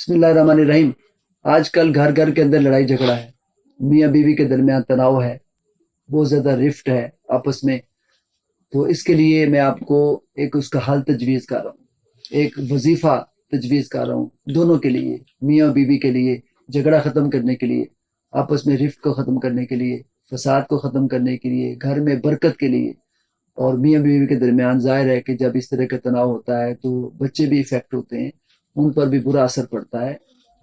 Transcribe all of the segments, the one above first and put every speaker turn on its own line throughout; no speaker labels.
بسم اللہ الرحمن الرحیم۔ آج کل گھر گھر کے اندر لڑائی جھگڑا ہے، میاں بیوی کے درمیان تناؤ ہے، بہت زیادہ رفٹ ہے آپس میں۔ تو اس کے لیے میں آپ کو ایک اس کا حل تجویز کر رہا ہوں، ایک وظیفہ تجویز کر رہا ہوں دونوں کے لیے، میاں بیوی کے لیے، جھگڑا ختم کرنے کے لیے، آپس میں رفٹ کو ختم کرنے کے لیے، فساد کو ختم کرنے کے لیے، گھر میں برکت کے لیے۔ اور میاں بیوی کے درمیان ظاہر ہے کہ جب اس طرح کا تناؤ ہوتا ہے تو بچے بھی افیکٹ ہوتے ہیں، ان پر بھی برا اثر پڑتا ہے،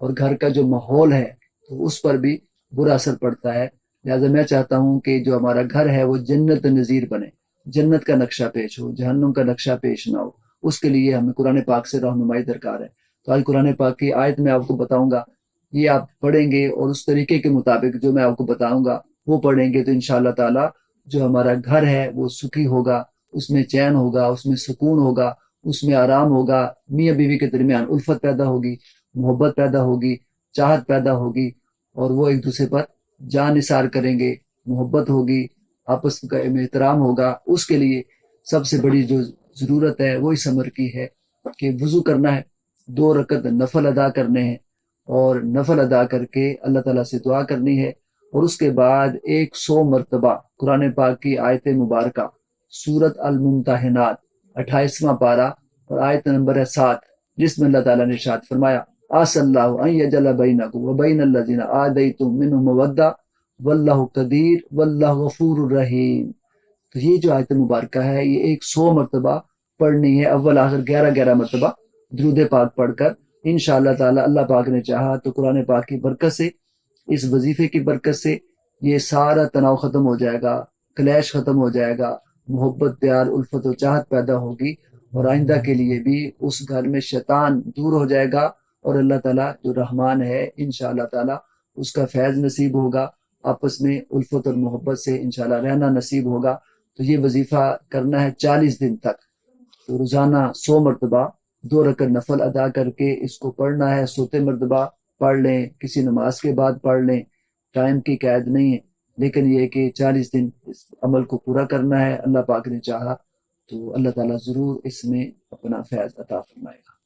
اور گھر کا جو ماحول ہے تو اس پر بھی برا اثر پڑتا ہے۔ لہٰذا میں چاہتا ہوں کہ جو ہمارا گھر ہے وہ جنت نظیر بنے، جنت کا نقشہ پیش ہو، جہنم کا نقشہ پیش نہ ہو۔ اس کے لیے ہمیں قرآن پاک سے رہنمائی درکار ہے۔ تو آج قرآن پاک کی آیت میں آپ کو بتاؤں گا، یہ آپ پڑھیں گے اور اس طریقے کے مطابق جو میں آپ کو بتاؤں گا وہ پڑھیں گے تو انشاءاللہ تعالی جو ہمارا گھر ہے وہ سکھی ہوگا، اس میں چین ہوگا، اس میں سکون ہوگا، اس میں آرام ہوگا، میاں بیوی کے درمیان الفت پیدا ہوگی، محبت پیدا ہوگی، چاہت پیدا ہوگی، اور وہ ایک دوسرے پر جان نثار کریں گے، محبت ہوگی، آپس کا احترام ہوگا۔ اس کے لیے سب سے بڑی جو ضرورت ہے وہ اس عمر کی ہے کہ وضو کرنا ہے، 2 رکعت نفل ادا کرنے ہیں، اور نفل ادا کر کے اللہ تعالیٰ سے دعا کرنی ہے، اور اس کے بعد 100 مرتبہ قرآن پاک کی آیت مبارکہ سورت الممتحنات 28واں پارہ اور آیت نمبر ہے 7، جس میں اللہ تعالیٰ نے ارشاد فرمایا عسى اللہ ان يجعل بینکم وبین الذین عادیتم منهم مودہ واللہ قدیر واللہ غفور الرحیم۔ تو یہ جو آیت مبارکہ ہے یہ 100 مرتبہ پڑھنی ہے، اول آخر 11 مرتبہ درود پاک پڑھ کر انشاءاللہ تعالی اللہ پاک نے چاہا تو قرآن پاک کی برکت سے، اس وظیفے کی برکت سے یہ سارا تناؤ ختم ہو جائے گا، کلیش ختم ہو جائے گا، محبت پیار الفت و چاہت پیدا ہوگی، اور آئندہ کے لیے بھی اس گھر میں شیطان دور ہو جائے گا، اور اللہ تعالیٰ جو رحمان ہے انشاءاللہ تعالی اس کا فیض نصیب ہوگا، آپس میں الفت اور محبت سے انشاءاللہ رہنا نصیب ہوگا۔ تو یہ وظیفہ کرنا ہے 40 دن تک، تو روزانہ 100 مرتبہ 2 رکعت نفل ادا کر کے اس کو پڑھنا ہے، سوتے مرتبہ پڑھ لیں، کسی نماز کے بعد پڑھ لیں، ٹائم کی قید نہیں ہے، لیکن یہ کہ 40 دن اس عمل کو پورا کرنا ہے۔ اللہ پاک نے چاہا تو اللہ تعالیٰ ضرور اس میں اپنا فیض عطا فرمائے گا۔